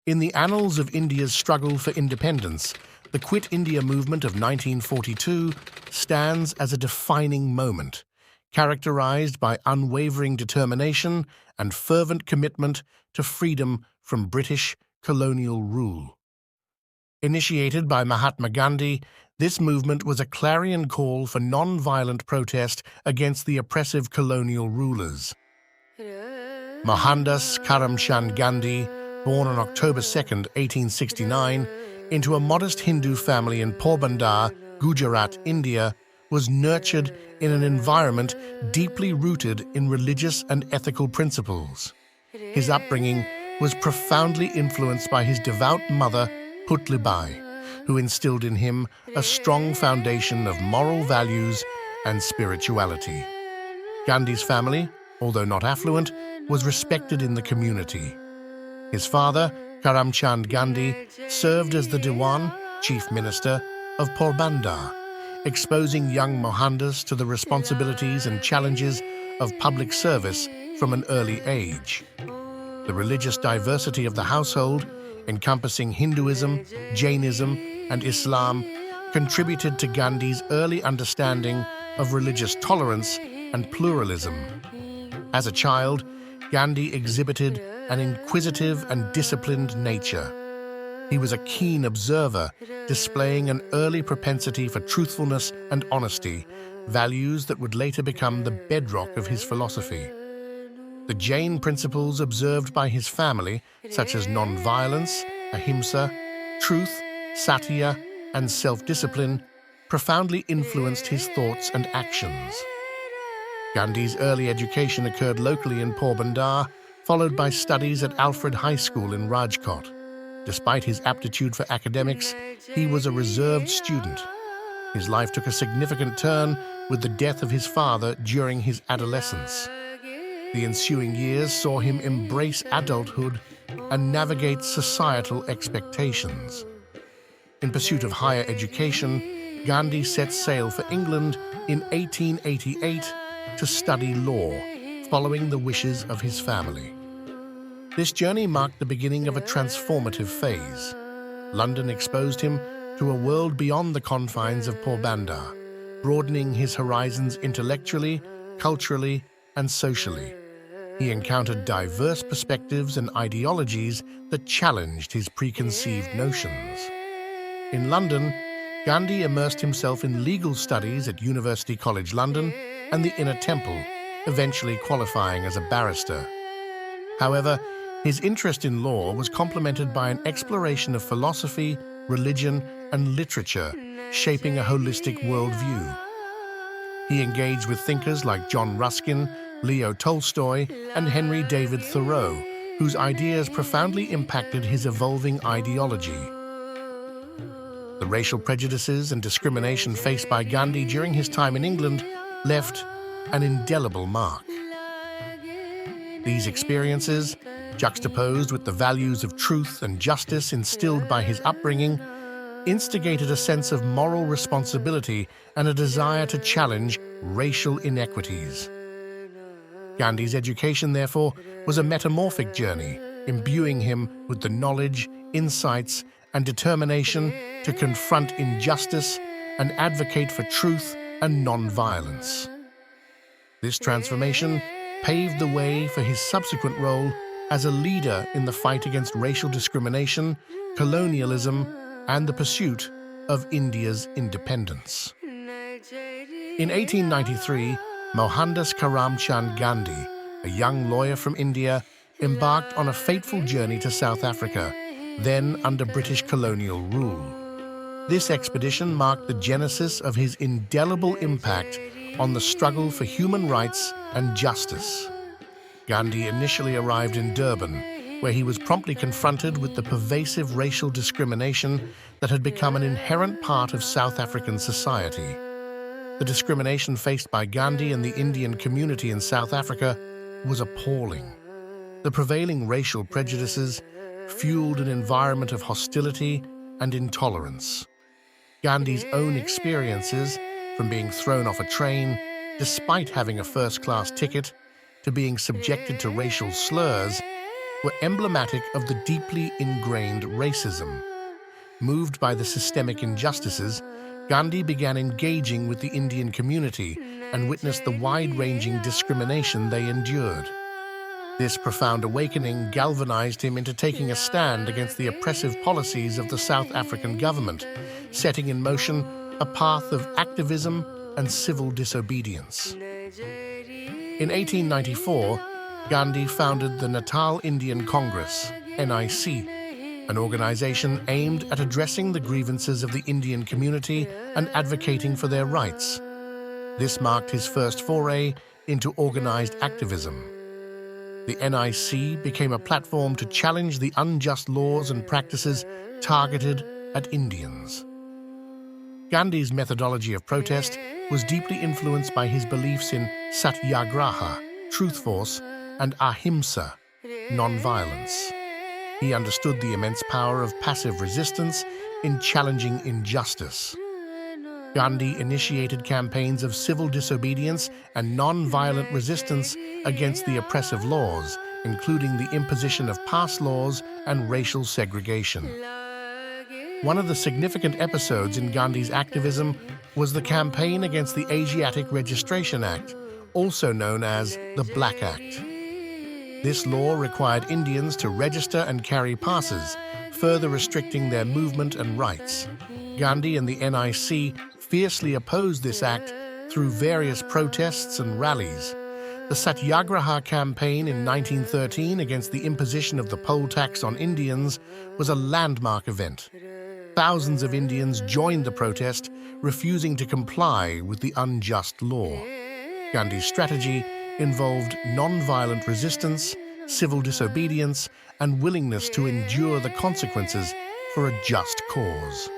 In the annals of India's struggle for independence, the Quit India movement of 1942 stands as a defining moment, characterized by unwavering determination and fervent commitment to freedom from British colonial rule. Initiated by Mahatma Gandhi, this movement was a clarion call for non-violent protest against the oppressive colonial rulers. Mohandas Karamchand Gandhi, born on October 2, 1869, into a modest Hindu family in Porbandar, Gujarat, India, was nurtured in an environment deeply rooted in religious and ethical principles. His upbringing was profoundly influenced by his devout mother, Putlibai, who instilled in him a strong foundation of moral values and spirituality. Gandhi's family, although not affluent, was respected in the community. His father, Karamchand Gandhi, served as the Diwan, chief minister, of Porbandar, exposing young Mohandas to the responsibilities and challenges of public service from an early age. The religious diversity of the household, encompassing Hinduism, Jainism, and Islam, contributed to Gandhi's early understanding of religious tolerance and pluralism. As a child, Gandhi exhibited an inquisitive and disciplined nature. He was a keen observer, displaying an early propensity for truthfulness and honesty, values that would later become the bedrock of his philosophy. The Jain principles observed by his family, such as nonviolence, ahimsa, truth, satya, and self-discipline, profoundly influenced his thoughts and actions. Gandhi's early education occurred locally in Porbandar, followed by studies at Alfred High School in Rajkot. Despite his aptitude for academics, he was a reserved student. His life took a significant turn with the death of his father during his adolescence. The ensuing years saw him embrace adulthood and navigate societal expectations. In pursuit of higher education, Gandhi set sail for England in 1888 to study law, following the wishes of his family. This journey marked the beginning of a transformative phase. London exposed him to a world beyond the confines of Porbandar, broadening his horizons intellectually, culturally, and socially. He encountered diverse perspectives and ideologies that challenged his preconceived notions. In London, Gandhi immersed himself in legal studies at University College London and the Inner Temple, eventually qualifying as a barrister. However, his interest in law was complemented by an exploration of philosophy, religion, and literature, shaping a holistic worldview. He engaged with thinkers like John Ruskin, Leo Tolstoy, and Henry David Thoreau, whose ideas profoundly impacted his evolving ideology. The racial prejudices and discrimination faced by Gandhi during his time in England left an indelible mark. These experiences, juxtaposed with the values of truth and justice instilled by his upbringing, instigated a sense of moral responsibility and a desire to challenge racial inequities. Gandhi's education, therefore, was a metamorphic journey, imbuing him with the knowledge, insights, and determination to confront injustice and advocate for truth and non-violence. This transformation paved the way for his subsequent role as a leader in the fight against racial discrimination, colonialism, and the pursuit of India's independence. In 1893, Mohandas Karamchand Gandhi, a young lawyer from India, embarked on a fateful journey to South Africa, then under British colonial rule. This expedition marked the genesis of his indelible impact on the struggle for human rights and justice. Gandhi initially arrived in Durban, where he was promptly confronted with the pervasive racial discrimination that had become an inherent part of South African society. The discrimination faced by Gandhi and the Indian community in South Africa was appalling. The prevailing racial prejudices fueled an environment of hostility and intolerance. Gandhi's own experiences, from being thrown off a train despite having a first-class ticket, to being subjected to racial slurs, were emblematic of the deeply ingrained racism. Moved by the systemic injustices, Gandhi began engaging with the Indian community and witnessed the wide-ranging discrimination they endured. This profound awakening galvanized him into taking a stand against the oppressive policies of the South African government, setting in motion a path of activism and civil disobedience. In 1894, Gandhi founded the Natal Indian Congress, NIC, an organization aimed at addressing the grievances of the Indian community and advocating for their rights. This marked his first foray into organized activism. The NIC became a platform to challenge the unjust laws and practices targeted at Indians. Gandhi's methodology of protest was deeply influenced by his beliefs in satyagraha, truth force, and ahimsa, nonviolence. He understood the immense power of passive resistance in challenging injustice. Gandhi initiated campaigns of civil disobedience and non-violent resistance against the oppressive laws, including the imposition of pass laws and racial segregation. One of the significant episodes in Gandhi's activism was the campaign against the Asiatic Registration Act, also known as the Black Act. This law required Indians to register and carry passes, further restricting their movement and rights. Gandhi and the NIC fiercely opposed this act through various protests and rallies. The Satyagraha campaign in 1913 against the imposition of the poll tax on Indians was a landmark event. Thousands of Indians joined the protest, refusing to comply with the unjust law. Gandhi's strategy involved non-violent resistance, civil disobedience, and willingness to endure the consequences for a just cause.